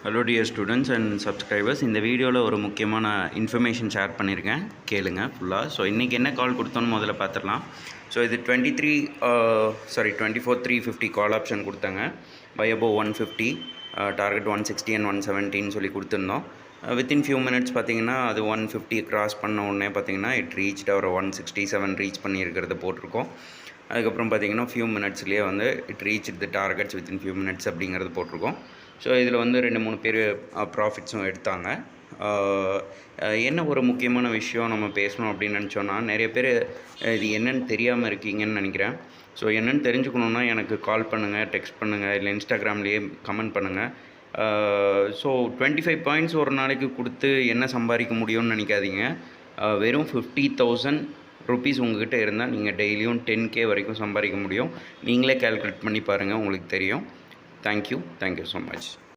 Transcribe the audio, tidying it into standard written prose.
Hello dear students and subscribers. இந்த வீடியோவில் ஒரு முக்கியமான இன்ஃபர்மேஷன் ஷேர் பண்ணியிருக்கேன், கேளுங்க ஃபுல்லாக. ஸோ இன்றைக்கி என்ன கால் கொடுத்தோன்னு முதல்ல பார்த்துடலாம். ஸோ இது 24/350 கால் ஆப்ஷன் கொடுத்தாங்க. பை அபோவ் 150, டார்கெட் 160 and 170 சொல்லி கொடுத்துருந்தோம். வித்தின் ஃபியூ மினிட்ஸ் பார்த்திங்கன்னா அது 150 கிராஸ் பண்ண உடனே பார்த்திங்கன்னா இட் ரீச்ட் ஒரு 167 ரீச் பண்ணியிருக்கிறத போட்டிருக்கோம். அதுக்கப்புறம் பார்த்திங்கன்னா ஃபியூ மினிட்ஸ்லேயே வந்து it reach the targets within few minutes அப்படிங்கிறது போட்டிருக்கோம். ஸோ இதில் வந்து 2-3 பேர் ப்ராஃபிட்ஸும் எடுத்தாங்க. என்ன ஒரு முக்கியமான விஷயம் நம்ம பேசணும் அப்படின்னு நினச்சோன்னா, நிறைய பேர் இது என்னென்னு தெரியாமல் இருக்கீங்கன்னு நினைக்கிறேன். ஸோ என்னென்னு தெரிஞ்சுக்கணுன்னா எனக்கு கால் பண்ணுங்கள், டெக்ஸ்ட் பண்ணுங்கள், இல்லை இன்ஸ்டாகிராம்லேயே கமெண்ட் பண்ணுங்கள். ஸோ 25 பாயிண்ட்ஸ் ஒரு நாளைக்கு கொடுத்து என்ன சம்பாதிக்க முடியும்னு நினைக்காதீங்க. வெறும் 50,000 ருபீஸ் உங்கள்கிட்ட இருந்தால் நீங்கள் டெய்லியும் 10K வரைக்கும் சம்பாதிக்க முடியும். நீங்களே கேல்குலேட் பண்ணி பாருங்கள், உங்களுக்கு தெரியும். Thank you so much.